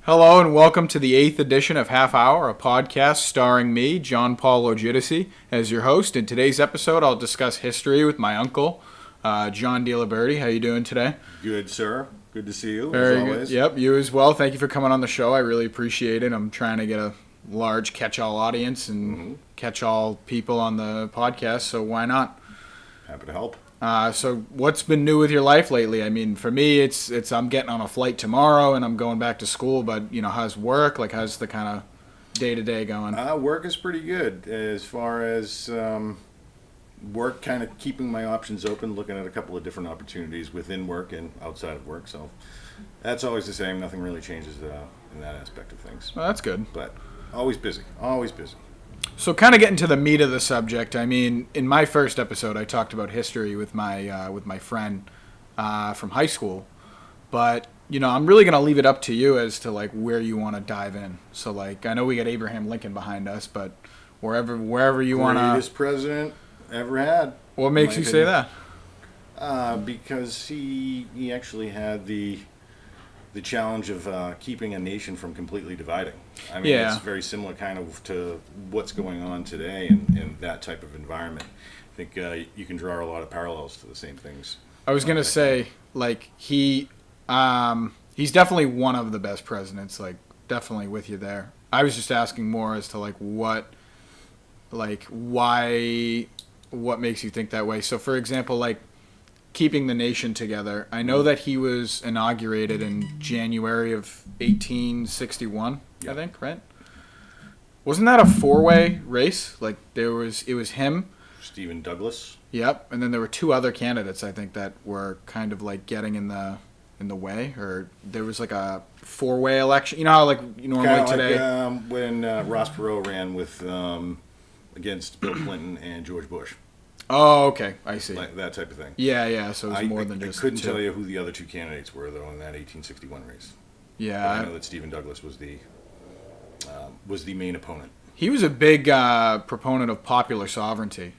Hello and welcome to the 8th edition of Half Hour, a podcast starring me, John Paul Ogidici, as your host. In today's episode, I'll discuss history with my uncle, John Diliberti. How you doing today? Good, sir. Good to see you, Very as good. always. Yep, you as well. Thank you for coming on the show. I really appreciate it. I'm trying to get a large catch-all audience and catch-all people on the podcast, so why not? Happy to help. So what's been new with your life lately? I mean, for me, it's I'm getting on a flight tomorrow and I'm going back to school, but, how's work? Like, how's the kind of day-to-day going? Work is pretty good as far as work, kind of keeping my options open, looking at a couple of different opportunities within work and outside of work. So that's always the same. Nothing really changes in that aspect of things. Well, that's good. But always busy. Always busy. So kind of getting to the meat of the subject, I mean, in my first episode, I talked about history with my friend from high school. But, I'm really going to leave it up to you as to, like, where you want to dive in. So, like, I know we got Abraham Lincoln behind us, but wherever you want to... Greatest president ever had. What makes you say that? Because he actually had the challenge of keeping a nation from completely dividing. I mean, Yeah. It's very similar kind of to what's going on today in that type of environment. I think you can draw a lot of parallels to the same things. I was going to say, like, he's definitely one of the best presidents, like, definitely with you there. I was just asking more as to, like, what makes you think that way. So, for example, like, keeping the nation together. I know that he was inaugurated in January of 1861, I think, right? Wasn't that a four-way race? Like, it was him. Stephen Douglas. Yep, and then there were two other candidates, I think, that were kind of like getting in the way, or there was like a four-way election. You know how, like, normally Kind of today. like when Ross Perot ran with against Bill Clinton and George Bush. Oh, okay, I see. Like that type of thing. Yeah. So it was more than just. I couldn't two. tell you who the other two candidates were, though, in that 1861 race. Yeah, But I know that Stephen Douglas was the main opponent. he was a big proponent of popular sovereignty,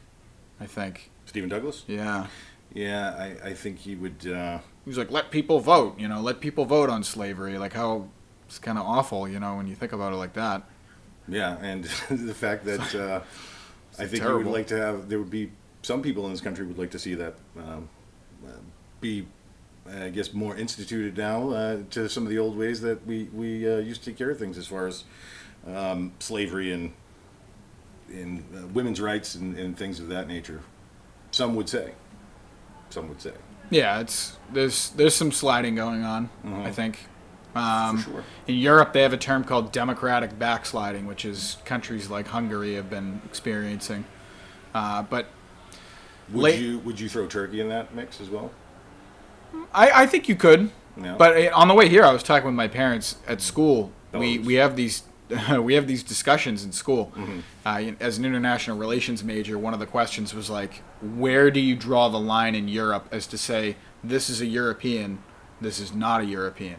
I think. Stephen Douglas? Yeah. Yeah, I think he would. He was like, let people vote, let people vote on slavery. Like, how it's kind of awful, when you think about it like that. Yeah, and the fact that I think terrible. he would like to have. There would be some people in this country would like to see that be, I guess, more instituted now to some of the old ways that we used to take care of things as far as slavery and women's rights and things of that nature. Some would say. Yeah, there's some sliding going on, I think. For sure. In Europe, they have a term called democratic backsliding, which is countries like Hungary have been experiencing. But Would you throw Turkey in that mix as well? I think you could. Yeah. But on the way here, I was talking with my parents at school. Belarus. We have these we have these discussions in school. Mm-hmm. As an international relations major, one of the questions was like, where do you draw the line in Europe as to say this is a European, this is not a European,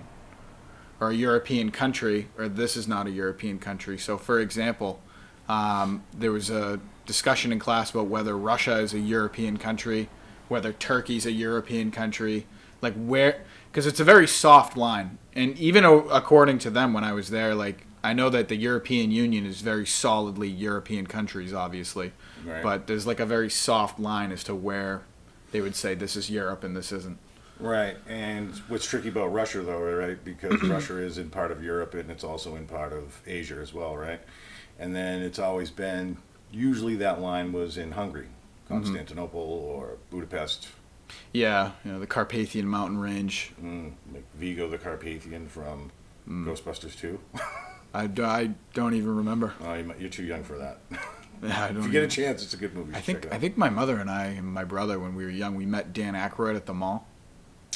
or a European country, or this is not a European country. So, for example, there was a discussion in class about whether Russia is a European country, whether Turkey's a European country, like where, because it's a very soft line. And even according to them when I was there, like, I know that the European Union is very solidly European countries, obviously, Right. but there's like a very soft line as to where they would say this is Europe and this isn't. Right, and what's tricky about Russia, though, right, because Russia is in part of Europe and it's also in part of Asia as well, right? And then it's always been, usually that line was in Hungary, Constantinople or Budapest. Yeah, the Carpathian mountain range. Like Vigo the Carpathian from Ghostbusters 2. I don't even remember. Oh, you're too young for that. Yeah, I don't If you get a even- chance, it's a good movie. You should check it I out. think my mother and I and my brother, when we were young, we met Dan Aykroyd at the mall.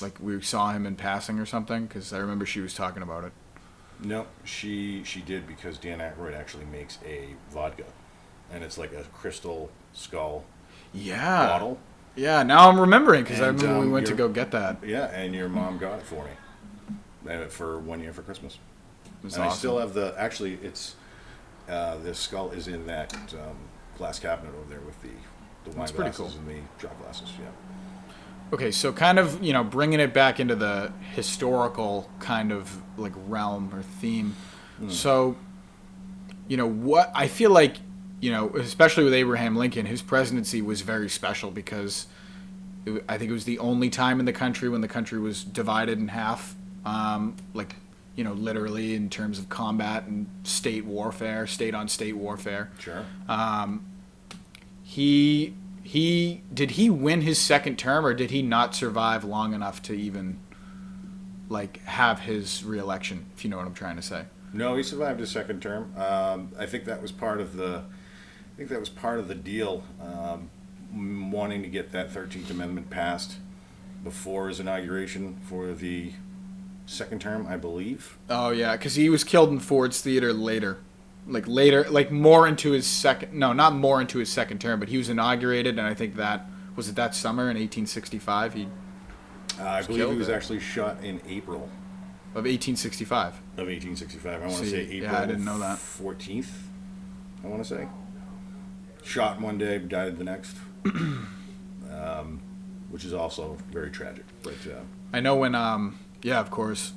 Like, we saw him in passing or something, because I remember she was talking about it. No, she did, because Dan Aykroyd actually makes a vodka, and it's like a crystal skull Yeah. bottle. Yeah, now I'm remembering, because I And, remember we went to your- go get that. Yeah, and your mom got it for me for 1 year for Christmas. It's And awesome. I still have actually, it's, the skull is in that glass cabinet over there with the wine That's pretty glasses cool. and the shot glasses, yeah. Okay, so kind of, bringing it back into the historical kind of like realm or theme. So, what I feel like, especially with Abraham Lincoln, his presidency was very special because I think it was the only time in the country when the country was divided in half, like, literally in terms of combat and state warfare, state on state warfare. Sure. Did he win his second term, or did he not survive long enough to even like have his reelection? If you know what I'm trying to say. No, he survived his second term. I think that was part of the. I think that was part of the deal, wanting to get that 13th Amendment passed before his inauguration for the second term, I believe. Oh yeah, because he was killed in Ford's Theater later, like more into his second. No, not more into his second term, but he was inaugurated, and I think that was it that summer in 1865. I believe he was actually shot in April Of 1865. of 1865. I want to See, say April. yeah, I didn't know that. 14th. I want to say. Shot one day, died the next, which is also very tragic. But I know when. Yeah, of course.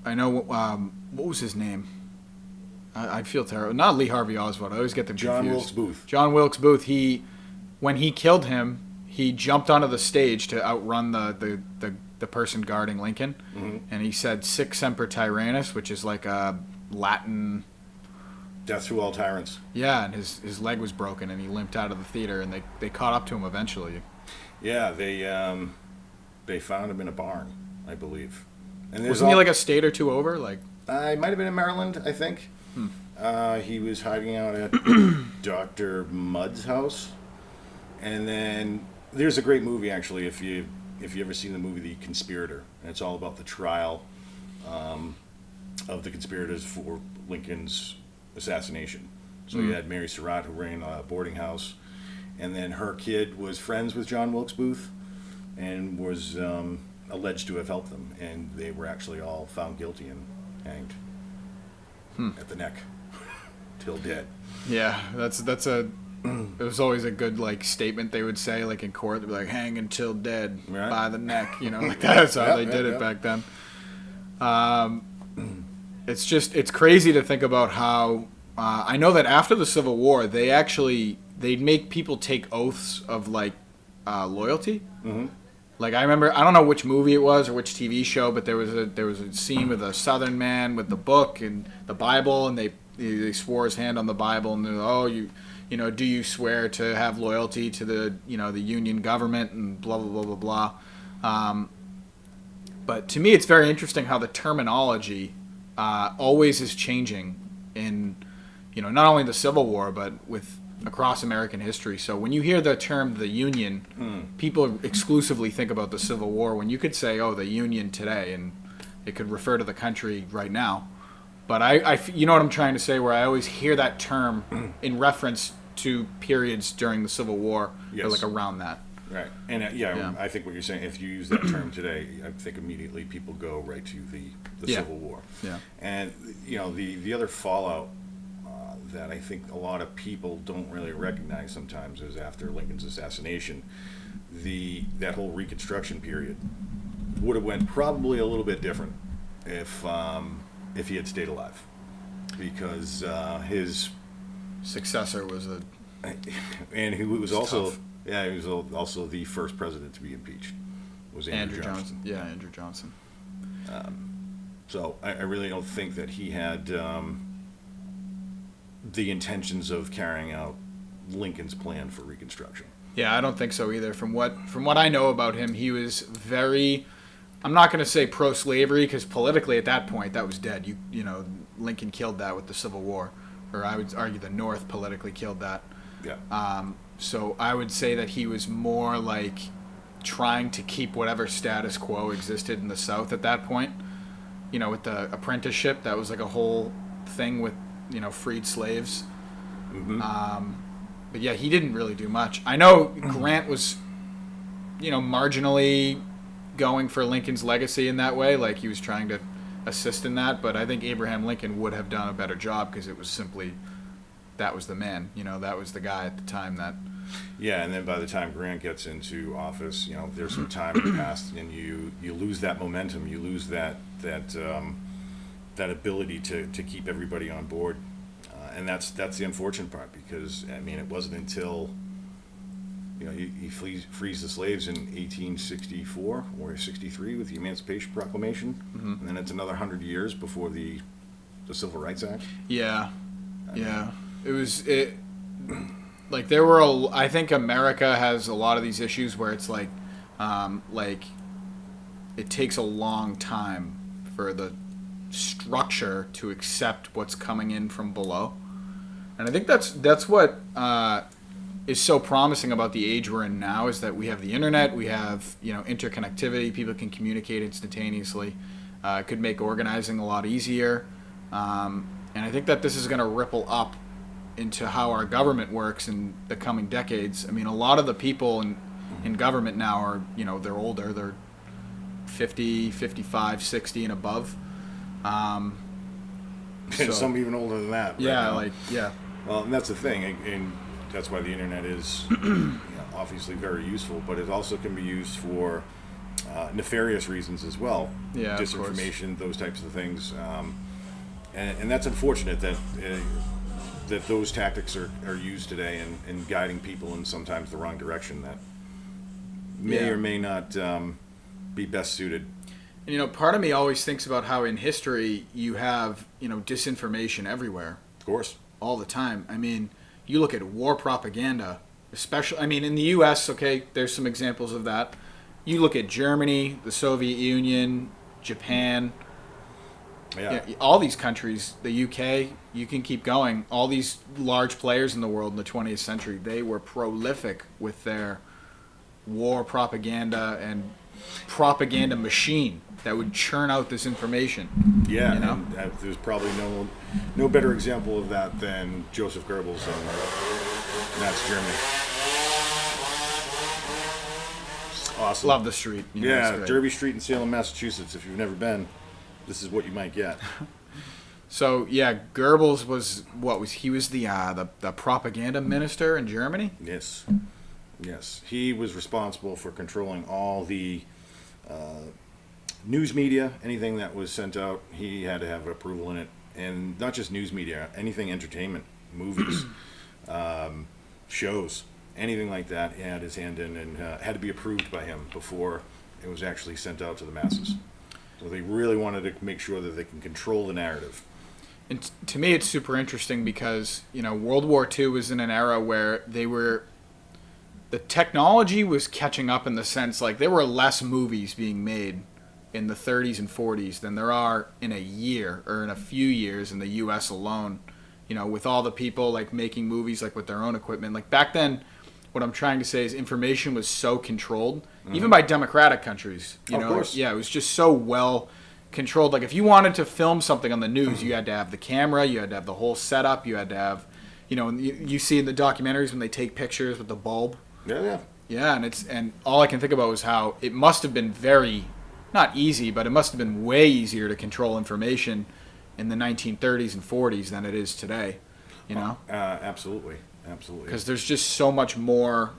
I know. What was his name? I feel terrible. Not Lee Harvey Oswald. I always get them confused. John Wilkes Booth. John Wilkes Booth. When he killed him, he jumped onto the stage to outrun the person guarding Lincoln, and he said "Sic semper tyrannis," which is like a Latin. Death to all tyrants. Yeah, and his leg was broken, and he limped out of the theater, and they caught up to him eventually. Yeah, they found him in a barn, I believe. And Wasn't he like a state or two over? Like, He might have been in Maryland, I think. He was hiding out at Dr. Mudd's house. And then there's a great movie, actually, if you ever seen the movie The Conspirator. And it's all about the trial of the conspirators for Lincoln's assassination. So you had Mary Surratt, who ran a boarding house. And then her kid was friends with John Wilkes Booth and was alleged to have helped them. And they were actually all found guilty and hanged at the neck till dead. yeah, that's a. It was always a good like statement they would say like in court. They'd be like, "Hang until dead Right. by the neck," like that's how they did it back then. It's crazy to think about how I know that after the Civil War they'd make people take oaths of like loyalty. Mm-hmm. Like I remember, I don't know which movie it was or which TV show, but there was a scene with a Southern man with the book and the Bible, and they swore his hand on the Bible, and they're, do you swear to have loyalty to the the Union government and blah blah blah blah blah. But to me, it's very interesting how the terminology always is changing in not only the Civil War but with across American history. So when you hear the term the Union, people exclusively think about the Civil War, when you could say, oh, the Union today, and it could refer to the country right now. But I you know what I'm trying to say, where I always hear that term in reference to periods during the Civil War, or like around that. Right. And I think what you're saying, if you use that term today, I think immediately people go right to the Civil War. Yeah. And the other fallout that I think a lot of people don't really recognize sometimes is after Lincoln's assassination, that whole Reconstruction period would have went probably a little bit different if he had stayed alive, because his successor was and he was also tough. Yeah, he was also the first president to be impeached. Was Andrew Johnson. Yeah, Andrew Johnson. So I really don't think that he had the intentions of carrying out Lincoln's plan for Reconstruction. Yeah, I don't think so either. From what I know about him, he was very, I'm not going to say pro-slavery, because politically at that point that was dead. Lincoln killed that with the Civil War, or I would argue the North politically killed that. Yeah. So I would say that he was more like trying to keep whatever status quo existed in the South at that point. With the apprenticeship, that was like a whole thing with freed slaves. Mm-hmm. But yeah, he didn't really do much. I know Grant was, marginally going for Lincoln's legacy in that way, like he was trying to assist in that. But I think Abraham Lincoln would have done a better job, because it was simply, that was the man. That was the guy at the time that Yeah, and then by the time Grant gets into office, there's some time passed, and you lose that momentum. You lose that ability to keep everybody on board, and that's the unfortunate part, because I mean, it wasn't until he frees the slaves in 1864 or 63 with the Emancipation Proclamation, and then it's another 100 years before the Civil Rights Act. Yeah, yeah. It like there were I think America has a lot of these issues where it's like it takes a long time for the structure to accept what's coming in from below, and I think that's what is so promising about the age we're in now, is that we have the internet, we have interconnectivity, people can communicate instantaneously. It could make organizing a lot easier, and I think that this is going to ripple up into how our government works in the coming decades. I mean, a lot of the people in government now are, they're older, they're 50, 55, 60 and above. And some even older than that. Yeah, right. Well, and that's the thing, and that's why the internet is obviously very useful, but it also can be used for nefarious reasons as well. Yeah, disinformation, those types of things, and that's unfortunate that those tactics are used today in guiding people in sometimes the wrong direction that may or may not be best suited. And, part of me always thinks about how in history you have disinformation everywhere. Of course. All the time. I mean, you look at war propaganda, especially, I mean, in the U.S., okay, there's some examples of that. You look at Germany, the Soviet Union, Japan, all these countries, the UK, you can keep going. All these large players in the world in the 20th century, they were prolific with their war propaganda and propaganda machine that would churn out this information. Yeah, and there's probably no better example of that than Joseph Goebbels, and that's Germany. Awesome. Love the street. Derby Street in Salem, Massachusetts. If you've never been, this is what you might get. So Goebbels he was the propaganda minister in Germany? Yes. He was responsible for controlling all the news media. Anything that was sent out, he had to have approval in it, and not just news media, anything entertainment, movies, shows, anything like that. He had his hand in, and had to be approved by him before it was actually sent out to the masses. So they really wanted to make sure that they can control the narrative. And to me, it's super interesting because World War II was in an era where the technology was catching up, in the sense like there were less movies being made in the 30s and 40s than there are in a year or in a few years in the U.S. alone. With all the people making movies with their own equipment. Back then, what I'm trying to say is information was so controlled, even by democratic countries. Of course. It was just so well controlled. If you wanted to film something on the news, you had to have the camera, you had to have the whole setup, you had to have, you see in the documentaries when they take pictures with the bulb. Yeah. Yeah, and all I can think about was how it must have been very, not easy, but it must have been way easier to control information in the 1930s and 40s than it is today. Absolutely. Because there's just so much more.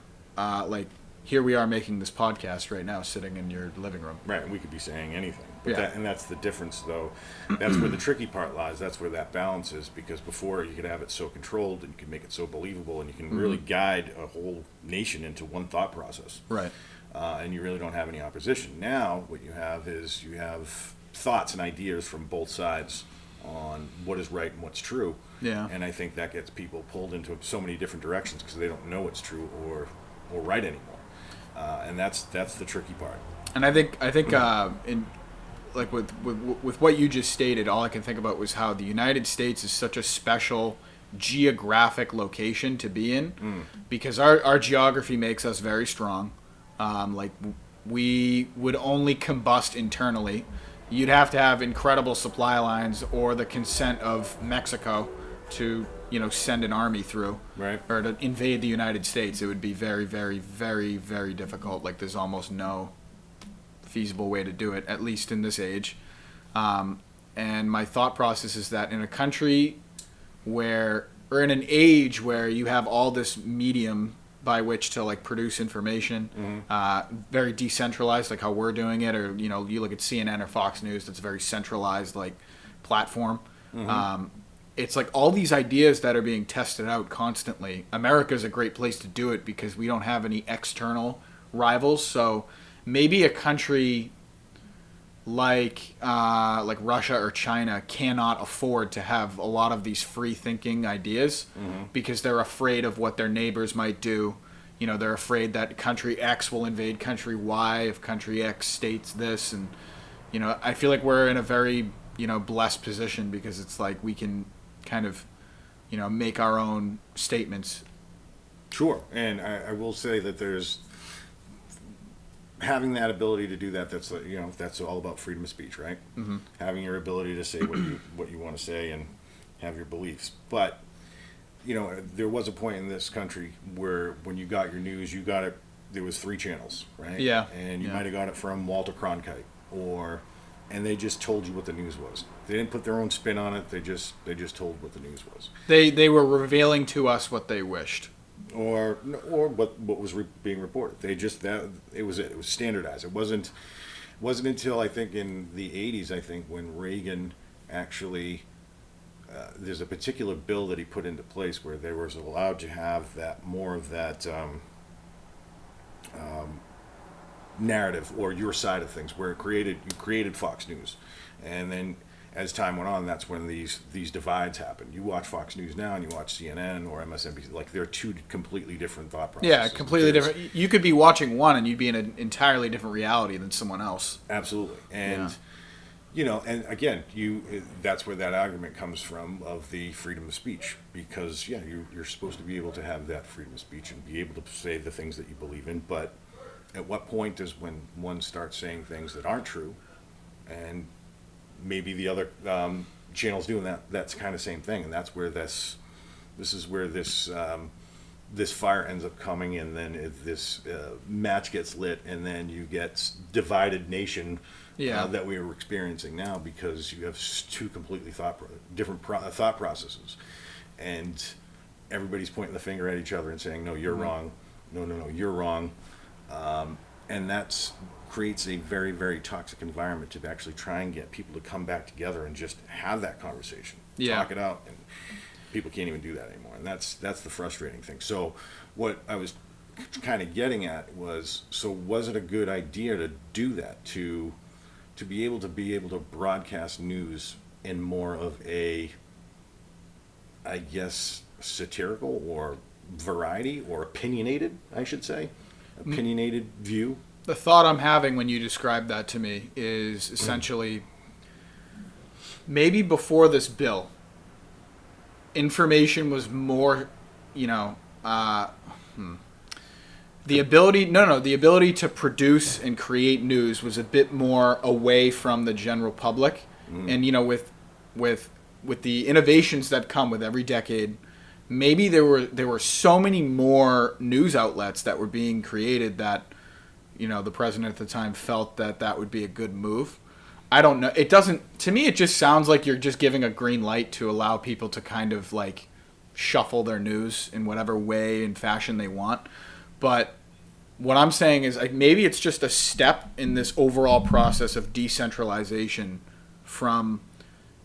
Here we are making this podcast right now, sitting in your living room. Right, and we could be saying anything. But that's the difference, though. That's where the tricky part lies. That's where that balance is, because before you could have it so controlled, and you could make it so believable, and you can really guide a whole nation into one thought process. Right. And you really don't have any opposition. Now, what you have is you have thoughts and ideas from both sides on what is right and what's true. Yeah. And I think that gets people pulled into so many different directions because they don't know what's true or right anymore. And that's the tricky part. And I think in with what you just stated, all I can think about was how the United States is such a special geographic location to be in, because our geography makes us very strong. We would only combust internally. You'd have to have incredible supply lines or the consent of Mexico to send an army through, right, or to invade the United States. It would be very, very, very, very difficult. There's almost no feasible way to do it, at least in this age. And my thought process is that in a country in an age where you have all this medium by which to like produce information. Very decentralized, like how we're doing it, or you know, you look at CNN or Fox News, that's a very centralized like platform. It's like all these ideas that are being tested out constantly. America's a great place to do it because we don't have any external rivals. So maybe a country like Russia or China cannot afford to have a lot of these free thinking ideas because they're afraid of what their neighbors might do. You know, they're afraid that country X will invade country Y if country X states this. And, you know, I feel like we're in a very, you know, blessed position because it's like we can kind of, you know, make our own statements. Sure, and I will say that there's having that ability to do that. That's you know, that's all about freedom of speech, right? Having your ability to say what you want to say and have your beliefs. But you know, there was a point in this country where when you got your news, you got it. There was 3 channels, right? Yeah, and you might have got it from Walter Cronkite and they just told you what the news was. They didn't put their own spin on it. They just told what the news was. They were revealing to us what they wished, or what was being reported. They just it was standardized. It wasn't until I think in the 80s, I think, when Reagan actually there's a particular bill that he put into place where they were allowed to have that more of that narrative or your side of things, where you created Fox News, and then as time went on, that's when these divides happened. You watch Fox News now and you watch CNN or MSNBC, like they're 2 completely different thought processes. Yeah, completely different. You could be watching one and you'd be in an entirely different reality than someone else. Absolutely, and you know, and again, that's where that argument comes from of the freedom of speech, because you're supposed to be able to have that freedom of speech and be able to say the things that you believe in, but at what point does when one starts saying things that aren't true, and maybe the other channels doing that's kind of same thing, and that's where this is where this fire ends up coming, and then this match gets lit, and then you get divided nation that we are experiencing now, because you have 2 completely different thought processes, and everybody's pointing the finger at each other and saying, no, you're wrong, no, you're wrong. And that creates a very, very toxic environment to actually try and get people to come back together and just have that conversation, talk it out, and people can't even do that anymore. And that's the frustrating thing. So what I was kind of getting at was it a good idea to do that, to be able to broadcast news in more of a, I guess, satirical or variety or opinionated, I should say, opinionated view? The thought I'm having when you describe that to me is essentially maybe before this bill, information was more, you know, the ability to produce and create news was a bit more away from the general public. And you know, with the innovations that come with every decade, maybe there were so many more news outlets that were being created that, you know, the president at the time felt that would be a good move. I don't know. It doesn't, to me, it just sounds like you're just giving a green light to allow people to kind of like shuffle their news in whatever way and fashion they want. But what I'm saying is, like, maybe it's just a step in this overall process of decentralization from,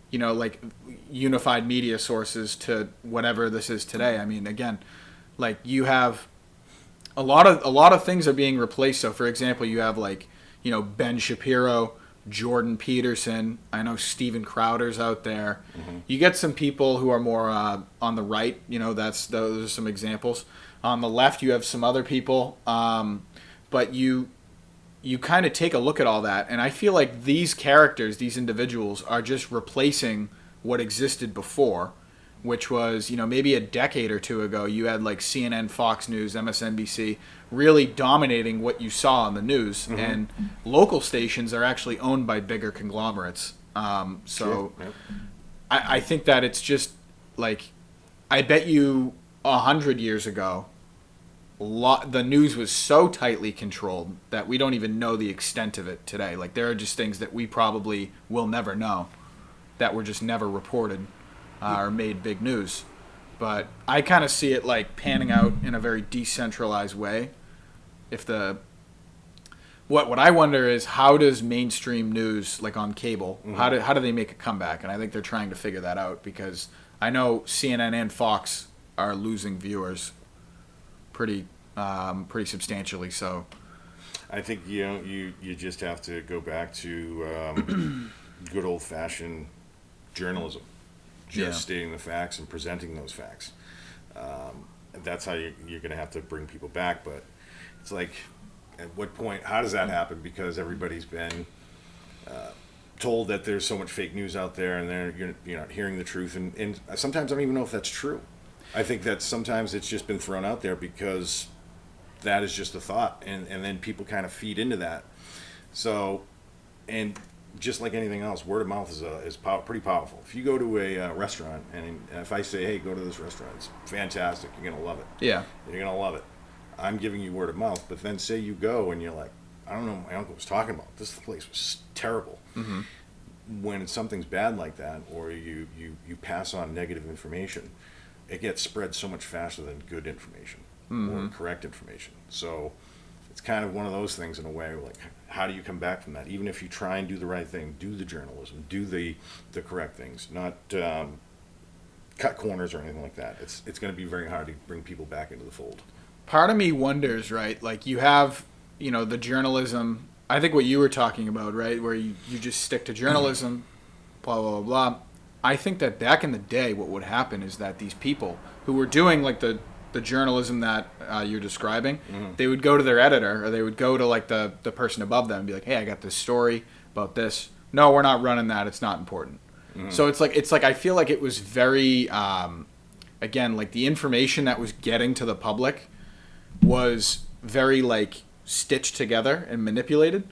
you know, like unified media sources to whatever this is today. I mean, again, like you have a lot of things are being replaced. So for example, you have like, you know, Ben Shapiro, Jordan Peterson. I know Steven Crowder's out there. You get some people who are more on the right. You know, those are some examples. On the left, you have some other people. But you kind of take a look at all that, and I feel like these characters, these individuals, are just replacing what existed before, which was, you know, maybe a decade or 2 ago, you had like CNN, Fox News, MSNBC really dominating what you saw on the news, and local stations are actually owned by bigger conglomerates. So Yep. I think that it's just like, I bet you 100 years ago, the news was so tightly controlled that we don't even know the extent of it today. Like, there are just things that we probably will never know that were just never reported or made big news. But I kind of see it like panning out in a very decentralized way. If the what I wonder is how does mainstream news like on cable how do they make a comeback? And I think they're trying to figure that out because I know CNN and Fox are losing viewers pretty substantially. So I think you just have to go back to good old fashioned journalism, just stating the facts and presenting those facts. That's how you're going to have to bring people back. But it's like, at what point? How does that happen? Because everybody's been told that there's so much fake news out there, and you're not hearing the truth. And sometimes I don't even know if that's true. I think that sometimes it's just been thrown out there because that is just a thought, and then people kind of feed into that. So, and just like anything else, word of mouth is pretty powerful. If you go to a restaurant, and if I say, hey, go to this restaurant, it's fantastic, you're going to love it. yeah, You're going to love it. I'm giving you word of mouth, but then say you go and you're like, I don't know what my uncle was talking about. This place was terrible. When something's bad like that, or you pass on negative information, it gets spread so much faster than good information or correct information. So it's kind of one of those things in a way, like, how do you come back from that? Even if you try and do the right thing, do the journalism, do the correct things, not cut corners or anything like that. It's going to be very hard to bring people back into the fold. part of me wonders, right? Like you have, the journalism. I think what you were talking about, right, where you just stick to journalism, blah blah blah blah. I think that back in the day, what would happen is that these people who were doing like the journalism that you're describing, they would go to their editor or they would go to like the person above them and be like, hey, I got this story about this. No, we're not running that. It's not important. So it's like I feel like it was very, again, like the information that was getting to the public was very like stitched together and manipulated.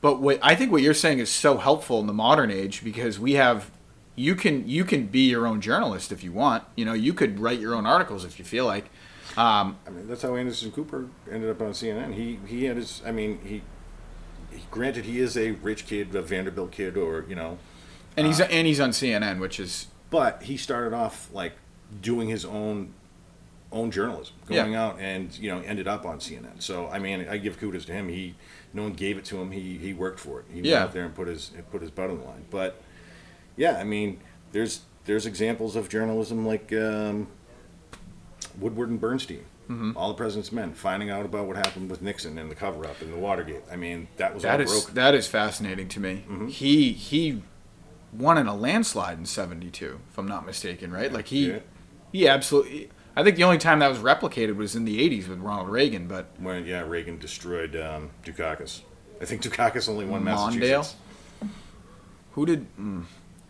But I think what you're saying is so helpful in the modern age because we have. You can be your own journalist if you want. You could write your own articles if you feel like. I mean, that's how Anderson Cooper ended up on CNN. He had his. I mean, he granted he is a rich kid, a Vanderbilt kid, or And he's on CNN, which is. But he started off like doing his own journalism, going out and ended up on CNN. So I mean, I give kudos to him. No one gave it to him. He worked for it. He went out there and put his butt on the line. But yeah, I mean, there's examples of journalism like Woodward and Bernstein, All the President's Men, finding out about what happened with Nixon and the cover-up and the Watergate. I mean, that was all broken. That is fascinating to me. He won in a landslide in '72, if I'm not mistaken, right? Like he absolutely. I think the only time that was replicated was in the '80s with Ronald Reagan, but when Reagan destroyed Dukakis. I think Dukakis only won Mondale? Massachusetts. Who did?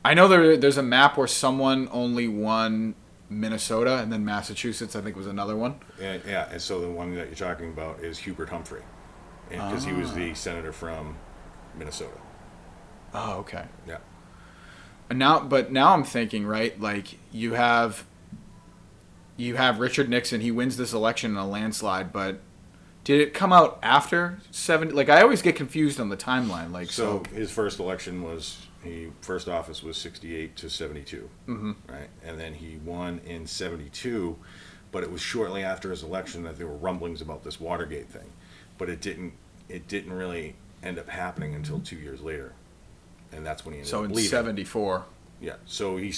I know there's a map where someone only won Minnesota, and then Massachusetts, I think, was another one. And so the one that you're talking about is Hubert Humphrey, because he was the senator from Minnesota. Oh, okay. Yeah. And now I'm thinking, right? Like you have Richard Nixon. He wins this election in a landslide, but did it come out after 70? Like I always get confused on the timeline. Like so his first election was. First office was 68 to 72, right? And then he won in 72, but it was shortly after his election that there were rumblings about this Watergate thing, but it didn't really end up happening until 2 years later, and that's when he ended up leaving. So in 74. Yeah. So he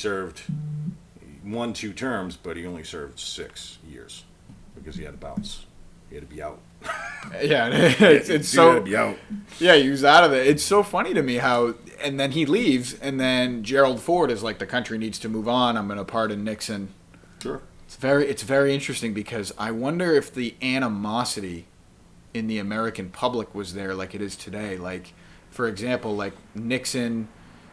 won 2 terms, but he only served 6 years because he had to bounce. He had to be out. Yeah, it's so. Had to be out. Yeah, he was out of it. It's so funny to me how, and then he leaves, and then Gerald Ford is like, the country needs to move on. I'm going to pardon Nixon. Sure. It's very interesting because I wonder if the animosity in the American public was there like it is today. Like, for example, like Nixon,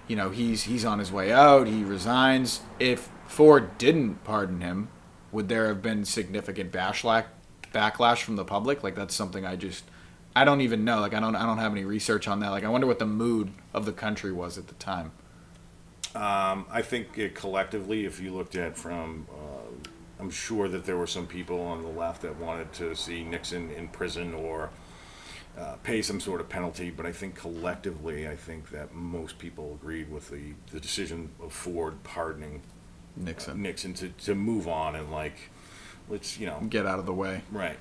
he's on his way out. He resigns. If Ford didn't pardon him, would there have been significant backlash from the public? Like that's something I don't even know. Like I don't have any research on that. Like I wonder what the mood of the country was at the time. I think collectively, if you looked at I'm sure that there were some people on the left that wanted to see Nixon in prison or pay some sort of penalty. But I think collectively, I think that most people agreed with the decision of Ford pardoning Nixon to move on and like let's get out of the way. right.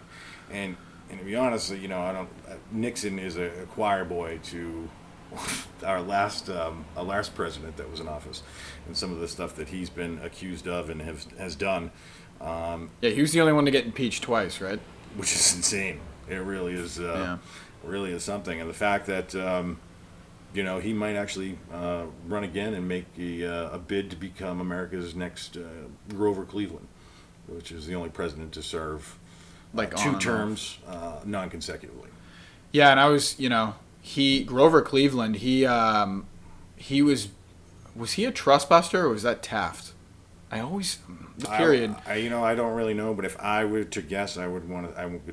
And to be honest, I don't. Nixon is a choir boy to our last president that was in office, and some of the stuff that he's been accused of and has done. Yeah, he was the only one to get impeached twice, right? Which is insane. It really is. Yeah. Really is something, and the fact that he might actually run again and make a bid to become America's next Grover Cleveland, which is the only president to serve Like on two and terms non-consecutively. Yeah, and I was, Grover Cleveland. He was he a trust buster or was that Taft? I always the period. I don't really know, but if I were to guess, I would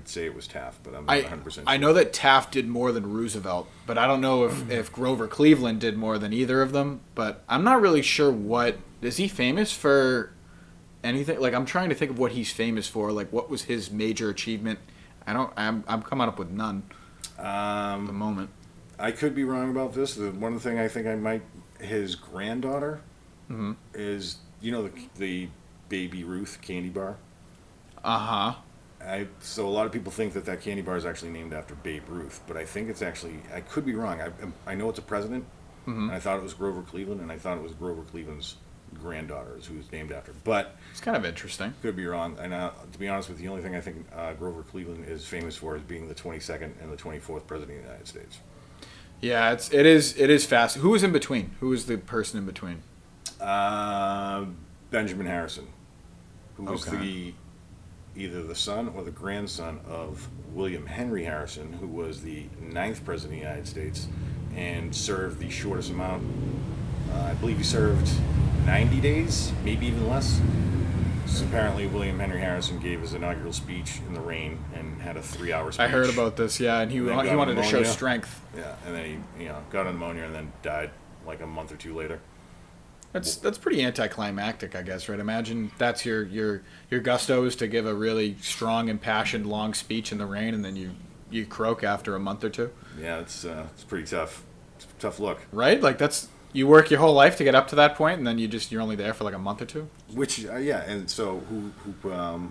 say it was Taft, but I'm not 100% sure. I know that Taft did more than Roosevelt, but I don't know if Grover Cleveland did more than either of them. But I'm not really sure what is he famous for. Anything like I'm trying to think of what he's famous for. Like what was his major achievement? I'm coming up with none. At the moment. I could be wrong about this. The one thing I think I might his granddaughter is the Baby Ruth candy bar. So a lot of people think that candy bar is actually named after Babe Ruth, but I think it's actually I could be wrong. I know it's a president, and I thought it was Grover Cleveland, and I thought it was Grover Cleveland's granddaughter who was named after. But it's kind of interesting. Could be wrong. And to be honest with you, the only thing I think Grover Cleveland is famous for is being the 22nd and the 24th president of the United States. Yeah, it is fast. Who was in between? Who was the person in between? Benjamin Harrison, who was either the son or the grandson of William Henry Harrison, who was the 9th president of the United States and served the shortest amount. I believe he served 90 days, maybe even less. So apparently William Henry Harrison gave his inaugural speech in the rain and had a 3-hour speech. I heard about this, yeah, and he wanted to show strength. Yeah, and then he got pneumonia and then died like a month or two later. That's pretty anticlimactic, I guess, right? Imagine that's your gusto is to give a really strong, impassioned, long speech in the rain, and then you croak after a month or two. Yeah, it's pretty tough. It's a tough look, right? Like you work your whole life to get up to that point, and then you're only there for like a month or two. Which and so who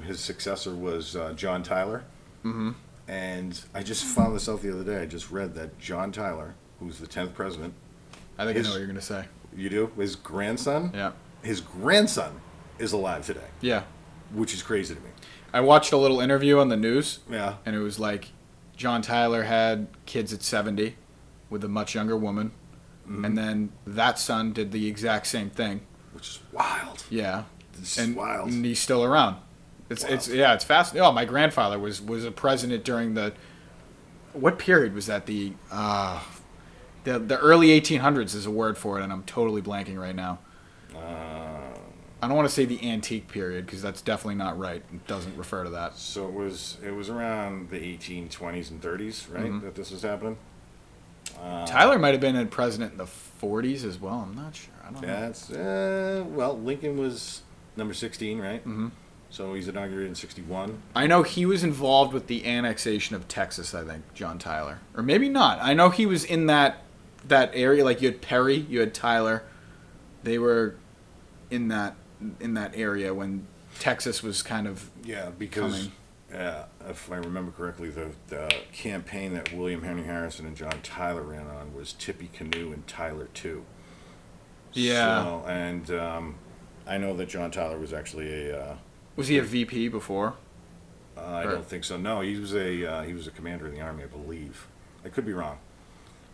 his successor was John Tyler. Mm-hmm. And I just found this out the other day. I just read that John Tyler, who's the 10th president. I think I know what you're going to say. You do? His grandson? Yeah. His grandson is alive today. Yeah. Which is crazy to me. I watched a little interview on the news. Yeah. And it was like John Tyler had kids at 70 with a much younger woman. Mm-hmm. And then that son did the exact same thing. Which is wild. Yeah. This is wild. And he's still around. It's fascinating. Oh, my grandfather was a president during what period was that? The early 1800s is a word for it, and I'm totally blanking right now. I don't want to say the antique period because that's definitely not right. It doesn't refer to that. So it was around the 1820s and 30s, right, that this was happening? Tyler might have been a president in the 40s as well. I'm not sure. I don't know. Well, Lincoln was number 16, right? Mm-hmm. So he's inaugurated in 61. I know he was involved with the annexation of Texas, I think, John Tyler. Or maybe not. I know he was in that area. Like you had Perry, you had Tyler. They were in that area when Texas was kind of because if I remember correctly, the campaign that William Henry Harrison and John Tyler ran on was Tippy Canoe and Tyler 2. Yeah. So, and I know that John Tyler was actually was he a VP before? I don't think so. No, he was a commander in the Army, I believe. I could be wrong.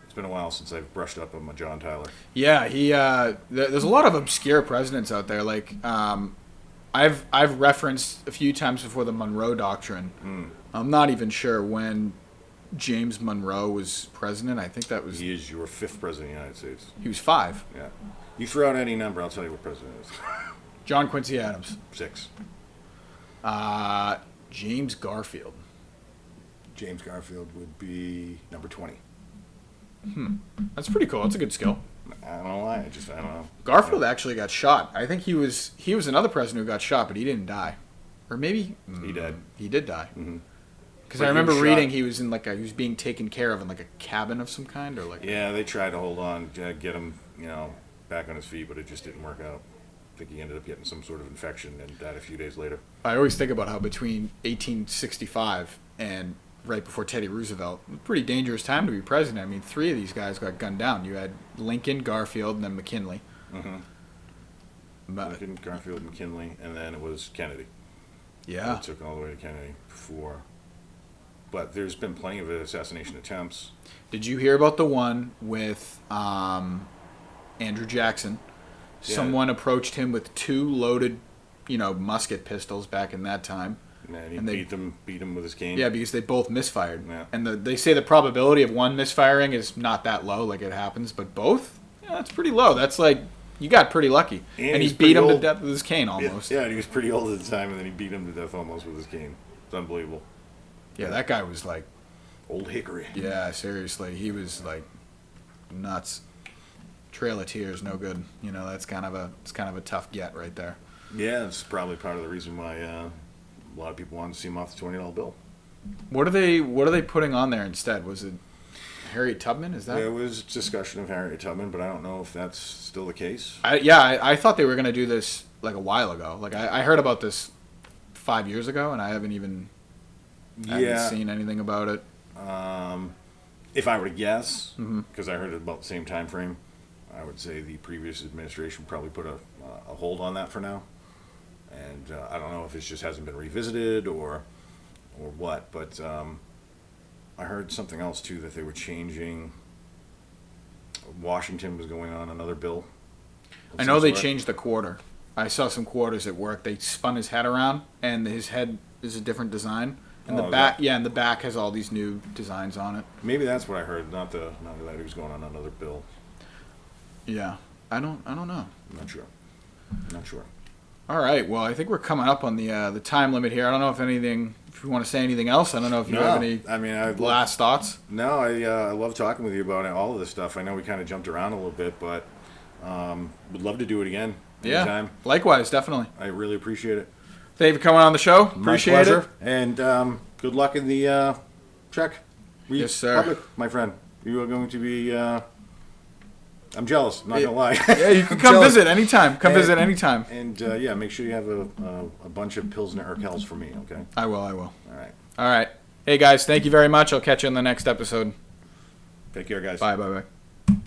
It's been a while since I've brushed up on John Tyler. Yeah, there's a lot of obscure presidents out there. Like I've referenced a few times before the Monroe Doctrine. I'm not even sure when James Monroe was president. I think that was. He is your 5th president of the United States. He was 5. Yeah. You throw out any number, I'll tell you what president it is. John Quincy Adams. 6. James Garfield. James Garfield would be number 20. That's pretty cool. That's a good skill. I don't know why. I don't know. Garfield actually got shot. I think he was another president who got shot, but he didn't die. Or maybe he did. He did die. Mm-hmm. Because I remember reading he was in he was being taken care of in like a cabin of some kind, or like. Yeah, they tried to hold on, get him, back on his feet, but it just didn't work out. think he ended up getting some sort of infection and died a few days later. I always think about how between 1865 and right before Teddy Roosevelt, a pretty dangerous time to be president. I mean, 3 of these guys got gunned down. You had Lincoln, Garfield, and then McKinley. Mm-hmm. But, Lincoln, Garfield, McKinley, and then it was Kennedy. yeah. It took all the way to Kennedy before. But there's been plenty of assassination attempts. Did you hear about the one with Andrew Jackson? Yeah. Someone approached him with 2 loaded, musket pistols back in that time. And he And they- beat him with his cane. Yeah, because they both misfired. Yeah. And they say the probability of one misfiring is not that low, like it happens, but both, that's pretty low. That's like, you got pretty lucky. And And he he's beat him pretty to old. death with his cane almost. Yeah, and he was pretty old at the time, and then he beat him to death almost with his cane. It's unbelievable. Yeah, that guy was like, Old Hickory. yeah, seriously. He was like nuts. Trail of Tears, no good. That's kind of a tough get right there. Yeah, it's probably part of the reason why a lot of people wanted to see him off the $20 bill. What are they putting on there instead? Was it Harriet Tubman? Is that? There was discussion of Harriet Tubman, but I don't know if that's still the case. I thought they were going to do this like a while ago. Like I heard about this 5 years ago, and I haven't seen anything about it. If I were to guess, Mm-hmm. because I heard it about the same time frame, I would say the previous administration probably put a hold on that for now. And I don't know if it just hasn't been revisited or what, but I heard something else too, that they were changing. Washington was going on another bill. of I know some they sort. changed the quarter. I saw some quarters at work. They spun his head around, and his head is a different design. And Oh, the is back, that- and the back has all these new designs on it. Maybe that's what I heard. Not that he was going on another bill. Yeah, I don't know. I'm not sure. Not sure. All right. Well, I think we're coming up on the time limit here. I don't know if you want to say anything else. I don't know if you have any I mean, last thoughts. No, I love talking with you about all of this stuff. I know we kind of jumped around a little bit, but would love to do it again anytime. Yeah. Likewise, definitely. I really appreciate it. Thank you for coming on the show. My Appreciate pleasure. it. And good luck in the Czech Yes, sir. Republic, my friend. You are going to be. I'm jealous. I'm not gonna lie. Yeah, you can I'm come jealous. visit anytime. Come visit anytime. And yeah, make sure you have a bunch of Pilsner Urquells for me. Okay. I will. All right. All right. Hey, guys, thank you very much. I'll catch you in the next episode. Take care, guys. Bye.